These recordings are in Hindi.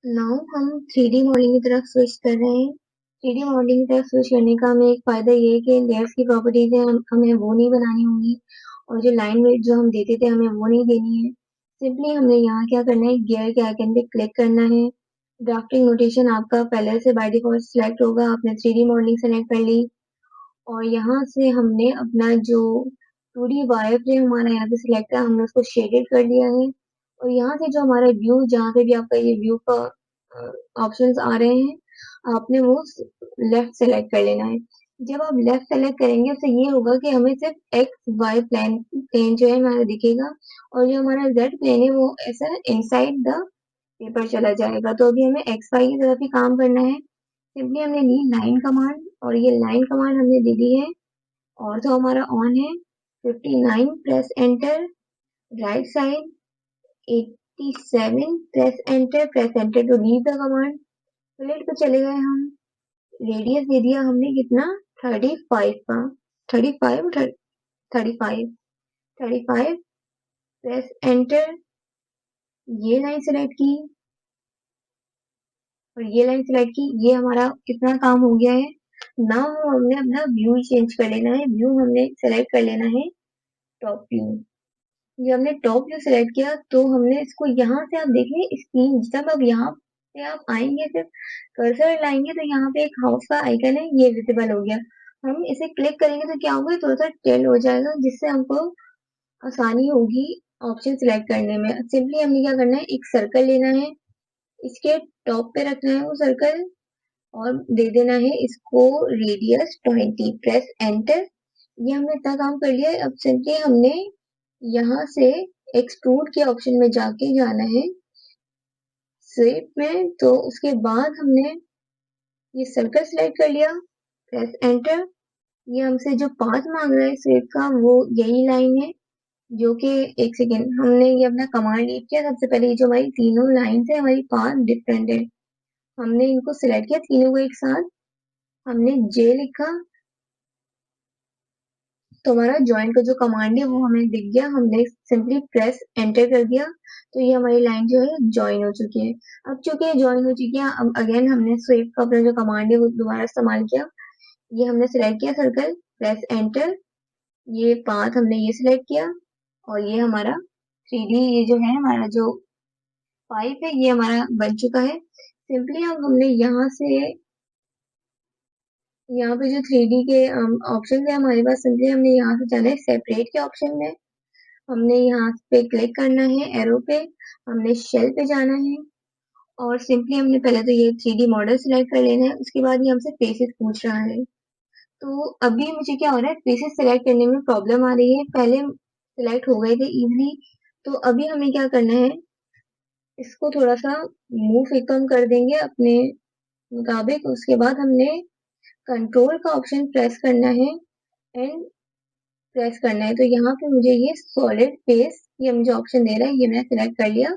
नाउ हम 3D मॉडलिंग की तरफ स्विच कर रहे हैं। 3D मॉडलिंग की तरफ स्विच करने का हमें एक फ़ायदा ये है कि लेयर्स की प्रॉपर्टीज़ है हमें वो नहीं बनानी होंगी और जो लाइन वेट जो हम देते थे हमें वो नहीं देनी है। सिंपली हमने यहाँ क्या करना है, गियर के आइकन पे क्लिक करना है। ड्राफ्टिंग नोटेशन आपका पहले से बाय डिफ़ॉल्ट सिलेक्ट होगा। आपने 3D मॉडलिंग सेलेक्ट कर ली और यहाँ से हमने अपना जो 2D वायरफ्रेम हमारा यहाँ पे सिलेक्ट है, हमने उसको शेडेड कर लिया है और यहाँ से जो हमारा व्यू, जहाँ पे भी आपका ये व्यू का ऑप्शंस आ रहे हैं, आपने वो लेफ्ट सेलेक्ट कर लेना है। जब आप लेफ्ट सेलेक्ट करेंगे उससे ये होगा कि हमें सिर्फ एक्स वाई प्लेन जो है हमारा दिखेगा और जो हमारा जेड प्लेन है वो ऐसा इनसाइड द पेपर चला जाएगा। तो अभी हमें एक्स वाई की तरफ ही काम करना है। सिंपली हमने ली लाइन कमांड और ये लाइन कमांड हमने दे दी है और तो हमारा ऑन है। 59 press enter. Right side 87 press enter to leave the command. Plate पे चले गए हम। रेडियस दे दिया हमने कितना, 35 का। 35 35 35 प्रेस एंटर। ये लाइन सेलेक्ट की और ये लाइन सेलेक्ट की। ये हमारा कितना काम हो गया है। नाउ हमने अपना व्यू चेंज कर लेना है। व्यू हमने सेलेक्ट कर लेना है टॉप व्यू। जब हमने टॉप व्यू सेलेक्ट किया तो हमने इसको यहाँ से आप देखिए स्क्रीन, जब अब यहाँ पे आप आएंगे सिर्फ कर्सर लाएंगे तो यहाँ पे एक हाउस का आइकन है, ये विजिबल हो गया। हम इसे क्लिक करेंगे तो क्या होगा, थोड़ा सा टेल हो जाएगा जिससे हमको आसानी होगी ऑप्शन सिलेक्ट करने में। सिंपली हमने क्या करना है, एक सर्कल लेना है, इसके टॉप पे रखना है वो सर्कल और दे देना है इसको रेडियस 20। Press enter. ये हमने इतना काम कर लिया है। अब सिंपली हमने यहाँ से एक्सट्रूड के ऑप्शन में जाके जाना है स्वेप में। तो उसके बाद हमने ये सर्कल सिलेक्ट कर लिया। Press enter. ये हमसे जो पाथ मांग रहा है स्वेप का वो यही लाइन है, जो कि एक सेकेंड हमने ये अपना कमांड रीड किया। सबसे पहले ये जो हमारी तीनों लाइन है हमारी पाथ डिफरेंट है, हमने इनको सिलेक्ट किया तीनों को एक साथ। हमने जे लिखा तो हमारा ज्वाइन का जो कमांड है वो हमें दिख गया। हमने सिंपली प्रेस एंटर कर दिया तो ये हमारी लाइन जो है ज्वाइन हो चुकी है। अब चूंकि ज्वाइन हो चुकी है, अब अगेन हमने स्वेप का अपना जो कमांड है वो दोबारा इस्तेमाल किया। ये हमने सिलेक्ट किया सर्कल, प्रेस एंटर। ये पाथ हमने ये सिलेक्ट किया और ये हमारा 3D, ये जो है हमारा जो पाइप है ये हमारा बन चुका है। सिंपली अब हमने यहाँ पे जो 3D के ऑप्शन है हमारे पास, सिंपली हमने यहाँ से जाना है सेपरेट के ऑप्शन में। हमने यहाँ पे क्लिक करना है एरो पे, हमने शेल पे जाना है और सिंपली हमने पहले तो ये 3D मॉडल सिलेक्ट कर लेना है। उसके बाद ये हमसे फेसेस पूछ रहा है। तो अभी मुझे क्या हो रहा है, फेसेस सिलेक्ट करने में प्रॉब्लम आ रही है। पहले सिलेक्ट हो गए थे इजीली, तो अभी हमें क्या करना है, इसको थोड़ा सा मूव कम कर देंगे अपने मुताबिक। उसके बाद हमने कंट्रोल का ऑप्शन प्रेस करना है एंड प्रेस करना है। तो यहाँ पे मुझे ये सॉलिड फेस, ये मुझे ऑप्शन दे रहा है, ये मैंने सिलेक्ट कर लिया।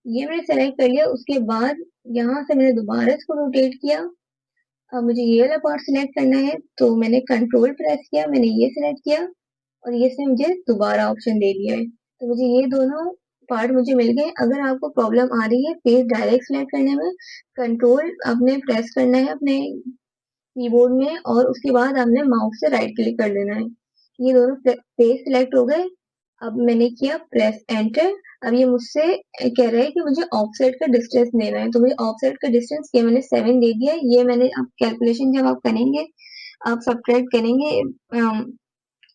ये मैंने सेलेक्ट कर लिया। उसके बाद यहाँ से मैंने दोबारा इसको रोटेट किया। अब मुझे ये वाला पार्ट सिलेक्ट करना है तो मैंने कंट्रोल प्रेस किया, मैंने ये सिलेक्ट किया और ये से मुझे दोबारा ऑप्शन दे दिया है। तो मुझे ये दोनों पार्ट मुझे मिल गए। अगर आपको प्रॉब्लम आ रही है फेस डायरेक्ट सिलेक्ट करने में, कंट्रोल आपने प्रेस करना है अपने कीबोर्ड में और उसके बाद आपने माउस से राइट क्लिक कर लेना है। ये दोनों फेस सिलेक्ट हो गए। अब मैंने किया प्रेस एंटर। अब ये मुझसे कह रहा है कि मुझे ऑफसेट का डिस्टेंस देना है, तो मुझे ऑफसेट का डिस्टेंस ये मैंने 7 दे दिया है। ये मैंने अब कैलकुलेशन जब आप करेंगे, आप सब्ट्रैक्ट करेंगे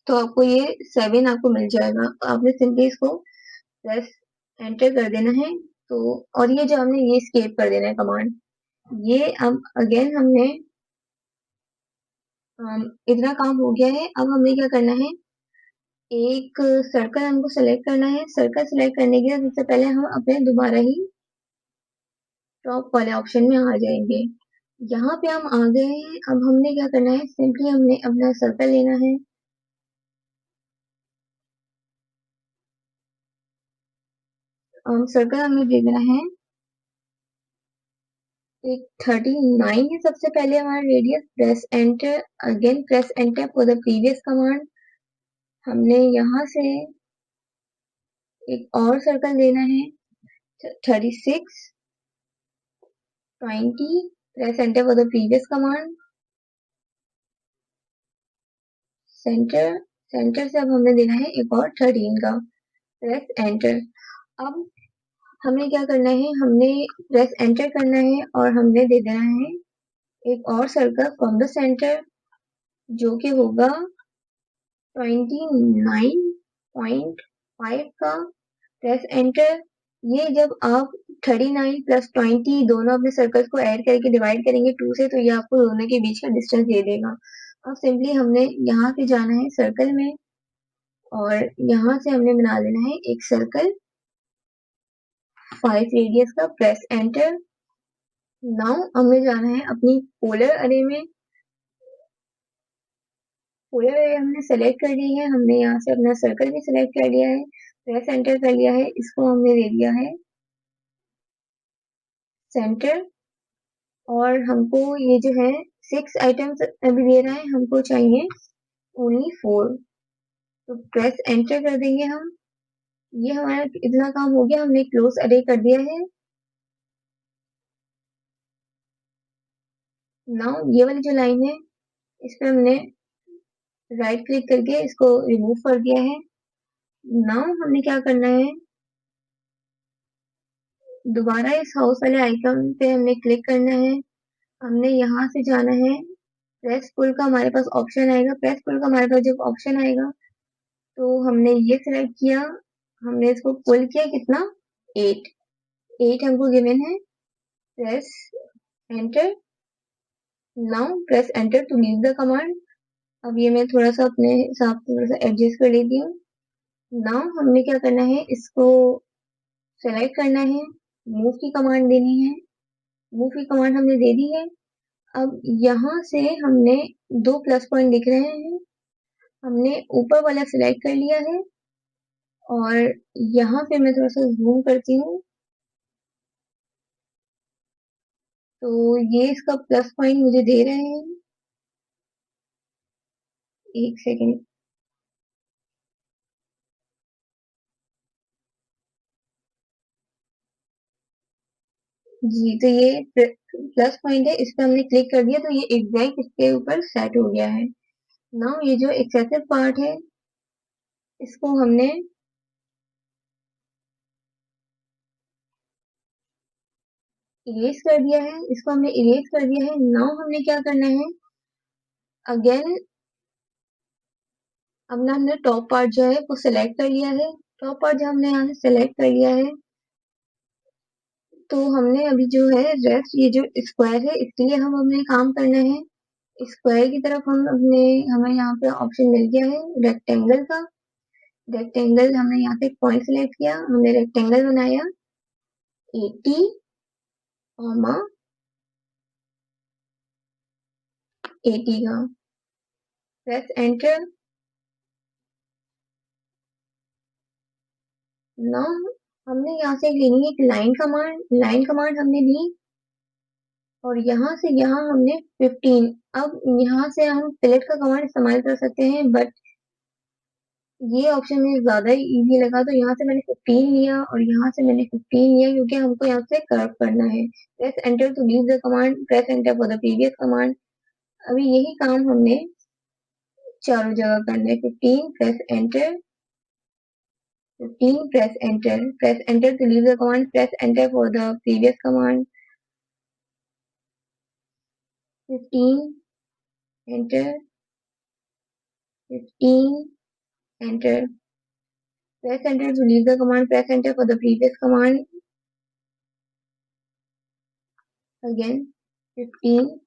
तो आपको ये 7 आपको मिल जाएगा। आपने सिंपली इसको प्रेस एंटर कर देना है। तो और ये जो हमने ये स्केप कर देना है कमांड। ये अब अगेन हमने इतना काम हो गया है। अब हमें क्या करना है, एक सर्कल हमको सेलेक्ट करना है। सर्कल सेलेक्ट करने के लिए सबसे पहले हम अपने दोबारा ही टॉप वाले ऑप्शन में आ जाएंगे। यहाँ पे हम आ गए हैं। अब हमने क्या करना है, सिंपली हमने अपना सर्कल लेना है। सर्कल हमें दे देना है एक 39 है सबसे पहले हमारा radius. Press enter, again press enter for the previous command. हमने यहाँ से एक और सर्कल लेना है 36। 20, press enter for the previous command. Centre से अब हमें देना है एक और 13 का, प्रेस एंटर। अब हमने क्या करना है, हमने प्रेस एंटर करना है और हमने दे देना है एक और सर्कल फ्रॉम द सेंटर जो कि होगा 29.5 का, प्रेस एंटर। ये जब आप 39 प्लस 20 दोनों अपने सर्कल्स को ऐड करके डिवाइड करेंगे 2 से, तो ये आपको दोनों के बीच का डिस्टेंस दे देगा। अब सिंपली हमने यहाँ से जाना है सर्कल में और यहाँ से हमने बना लेना है एक सर्कल 5 रेडियस का, प्रेस एंटर। नाउ हमें जाना है अपनी पोलर अरे में। पोलर अरे हमने सेलेक्ट कर ली है, हमने यहाँ से अपना सर्कल भी सेलेक्ट कर लिया है, प्रेस एंटर कर लिया है, इसको हमने दे दिया है सेंटर। और हमको ये जो है 6 आइटम्स अभी दे रहा है, हमको चाहिए ओनली 4, तो प्रेस एंटर कर देंगे हम। ये हमारा इतना काम हो गया, हमने क्लोज अरे कर दिया है। नाउ ये वाली जो लाइन है इस पे हमने राइट क्लिक करके इसको रिमूव कर दिया है। नाउ हमने क्या करना है, दोबारा इस हाउस वाले आइकन पे हमने क्लिक करना है। हमने यहाँ से जाना है, प्रेस पुल का हमारे पास ऑप्शन आएगा, प्रेस पुल का हमारे पास जब ऑप्शन आएगा तो हमने ये सिलेक्ट किया, हमने इसको पुल किया, कितना 8 हमको गिवन है, press enter. Now press enter to leave the command. अब ये मैं थोड़ा सा अपने हिसाब से थोड़ा सा एडजस्ट कर लेती हूँ। नाउ हमने क्या करना है, इसको सेलेक्ट करना है, मूव की कमांड देनी है, मूव की कमांड हमने दे दी है। अब यहाँ से हमने 2 प्लस पॉइंट दिख रहे हैं, हमने ऊपर वाला सिलेक्ट कर लिया है और यहाँ पे मैं थोड़ा सा जूम करती हूँ, तो ये इसका प्लस पॉइंट मुझे दे रहे हैं। एक सेकेंड, जी तो ये प्लस पॉइंट है, इस पे हमने क्लिक कर दिया तो ये एग्जैक्ट इसके ऊपर सेट हो गया है। नाउ ये जो एक्सेसिव पार्ट है इसको हमने इरेज कर दिया है, इसको हमने इरेज कर दिया है। नाउ हमने क्या करना है, अगेन अपना हमने टॉप पार्ट जो है वो सिलेक्ट कर लिया है। टॉप पार्ट जो हमने यहाँ से सिलेक्ट कर लिया है, तो हमने अभी जो है रेस्ट ये जो स्क्वायर है इसके लिए हम अपने काम करना है स्क्वायर की तरफ। हमें यहाँ पे ऑप्शन मिल गया है रेक्टेंगल का। रेक्टेंगल हमने यहाँ पे पॉइंट सिलेक्ट किया, हमने रेक्टेंगल बनाया 80, 80 का, प्रेस एंटर। नाउ हमने यहाँ से लेनी है एक लाइन कमांड हमने ली और यहाँ से यहाँ हमने 15। अब यहाँ से हम सिलेक्ट का कमांड इस्तेमाल कर सकते हैं, बट ये ऑप्शन मुझे ज्यादा इजी लगा तो यहाँ से मैंने 15 लिया और यहाँ से मैंने 15 लिया क्योंकि हमको यहाँ से कर्व करना है। Press enter to leave the command, press enter for the previous command. अभी यही काम हमने चारों जगह करना है। 15 press enter, 15 press enter to leave the command, press enter for the previous command, 15 enter, 15 enter, press enter to leave the command, press enter for the previous command, again 15,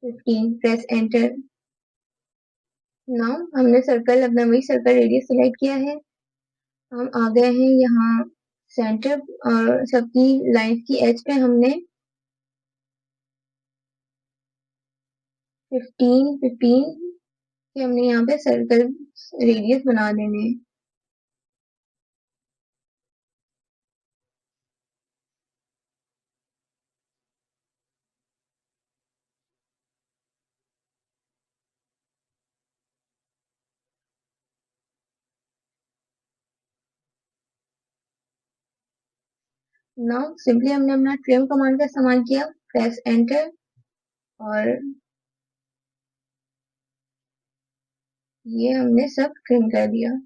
15, press enter। Now हमने सर्कल अपना वही सर्कल रेडियस सिलेक्ट किया है, हम आ गए हैं यहाँ सेंटर और सबकी लाइंस की एज पे हमने 15 15 के हमने यहाँ पे सर्कल रेडियस बना देने हैं। नाउ सिंपली हमने अपना ट्रिम कमांड का इस्तेमाल किया, प्रेस एंटर और ये हमने सब ट्रिम कर दिया।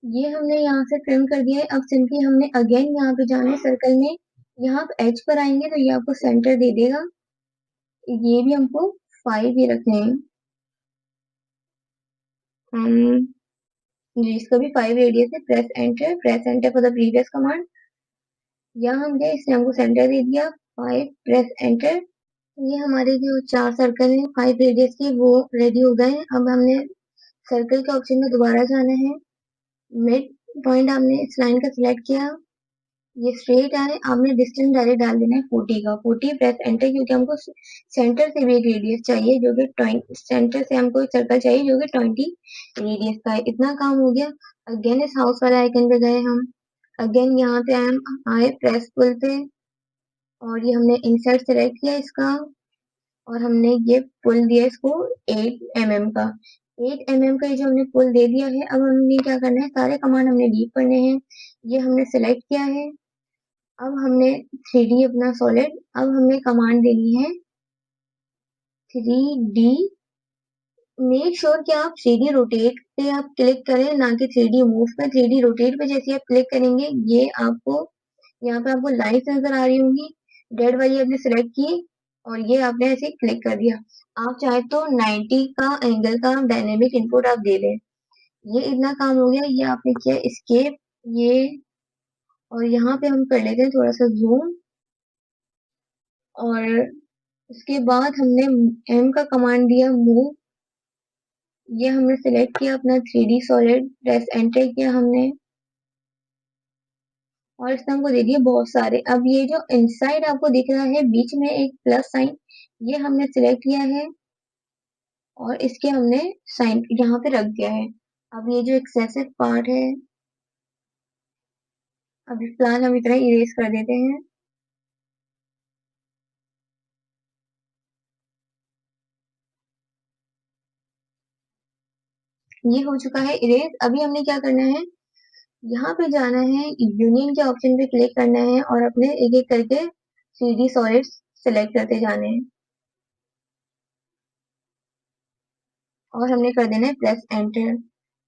ये हमने यहाँ से ट्रिम कर दिया है। अब सिंपली हमने अगेन यहाँ पे जाना है सर्कल में, यहाँ पे एज पर आएंगे तो ये आपको सेंटर दे देगा। ये भी हमको 5 ही रखने हैं। हम जी इसका भी 5 रेडियस है। Press enter for the previous command. यहाँ हम गए, इसने हमको सेंटर दे दिया। 5 प्रेस एंटर। ये हमारे जो 4 सर्कल हैं 5 रेडियस की वो रेडी हो गए हैं। अब हमने सर्कल के ऑप्शन में दोबारा जाना है। मिड पॉइंट हमने इस लाइन का सिलेक्ट किया, ये स्ट्रेट आए, आपने डिस्टेंस डायरेक्ट डाल देना है 40 का। 40 प्रेस एंटर, क्योंकि हमको सेंटर से भी एक रेडियस चाहिए जो कि 20, सेंटर से हमको एक सर्कल चाहिए जो कि 20 रेडियस का है। इतना काम हो गया। अगेन इस हाउस वाले आइकन पे गए हम, अगेन यहाँ पे आए प्रेस पुल पे और ये हमने इंसर्ट सेलेक्ट किया इसका और हमने ये पुल दिया इसको 8 mm का। 8 mm का ये जो हमने पुल दे दिया है, अब हमने क्या करना है, सारे कमांड हमने लीव करने हैं। ये हमने सेलेक्ट किया है। अब हमने 3D अपना सॉलिड, अब हमने कमांड देनी है 3D। मेक श्योर कि आप 3D रोटेट पे आप क्लिक करें, ना कि 3D मूव पे। 3D रोटेट पे जैसे आप क्लिक करेंगे ये आपको यहाँ पे आपको लाइन्स नजर आ रही होंगी, रेड वाली आपने सिलेक्ट की और ये आपने ऐसे क्लिक कर दिया। आप चाहे तो 90 का एंगल का डायनेमिक इनपुट आप दे दें। ये इतना काम हो गया। ये आपने किया एस्केप, ये और यहाँ पे हम कर लेते हैं थोड़ा सा जूम और उसके बाद हमने एम का कमांड दिया मूव। ये हमने सिलेक्ट किया अपना 3D सॉलिड, प्रेस एंटर किया हमने और इसने हमको दे दिए बहुत सारे। अब ये जो इनसाइड आपको दिख रहा है बीच में एक प्लस साइन, ये हमने सिलेक्ट किया है और इसके हमने साइन यहाँ पे रख दिया है। अब ये जो एक्सेसिव पार्ट है, अब फिलहाल हम इतना इरेज कर देते हैं। ये हो चुका है इरेज। अभी हमने क्या करना है, यहाँ पे जाना है, यूनियन के ऑप्शन पे क्लिक करना है और अपने एक एक करके 3D सॉलिड्स सिलेक्ट करते जाने हैं और हमने कर देना है प्रेस एंटर।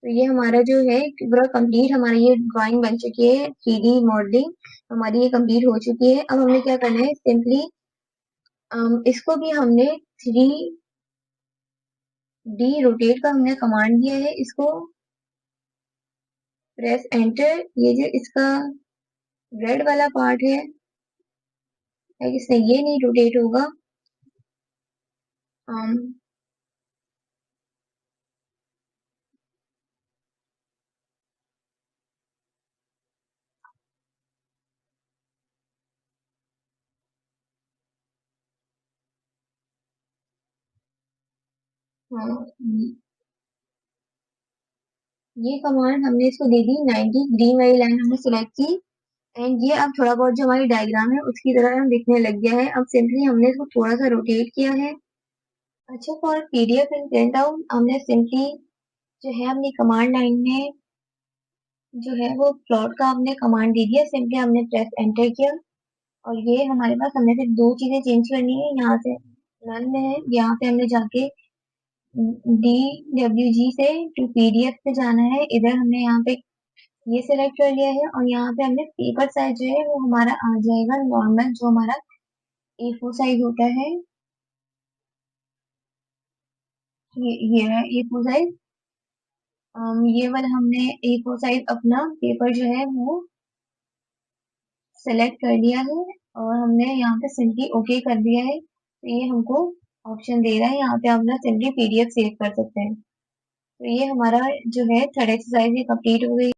तो ये हमारा जो है पूरा कंप्लीट, हमारी ये ड्राइंग बन चुकी है। 3D मॉडलिंग हमारी ये कंप्लीट हो चुकी है। अब हमने क्या करना है, सिंपली इसको भी हमने 3D रोटेट का हमने कमांड दिया है, इसको प्रेस एंटर। ये जो इसका रेड वाला पार्ट है इससे ये नहीं रोटेट होगा। हाँ, ये कमांड हमने इसको दे दी 90, ग्रीन वाली लाइन हमने सिलेक्ट की एंड ये अब थोड़ा बहुत जो हमारी डायग्राम है उसकी तरह हम दिखने लग गया है। अब सिंपली हमने इसको थोड़ा सा रोटेट किया है। अच्छा, for PDF and print out हमने सिंपली जो है अपनी कमांड लाइन में जो है वो प्लॉट का हमने कमांड दे दिया। सिंपली हमने प्रेस एंटर किया और ये हमारे पास, हमने सिर्फ दो चीजें चेंज करनी है। यहाँ से नन में है, यहाँ पे हमने जाके DWG से टू PDF पे जाना है। इधर हमने यहाँ पे ये सिलेक्ट कर लिया है और यहाँ पे हमने पेपर साइज जो है वो हमारा आ जाएगा नॉर्मल, जो हमारा A4 साइज होता है। ये है A4 साइज। ये वाला हमने A4 साइज अपना पेपर जो है वो सेलेक्ट कर लिया है और हमने यहाँ पे सिंपली ओके कर दिया है। तो ये हमको ऑप्शन दे रहा है, यहाँ पे आप ना सिंपली PDF सेव कर सकते हैं। तो ये हमारा जो है थर्ड एक्सरसाइज ये कंप्लीट हो गई।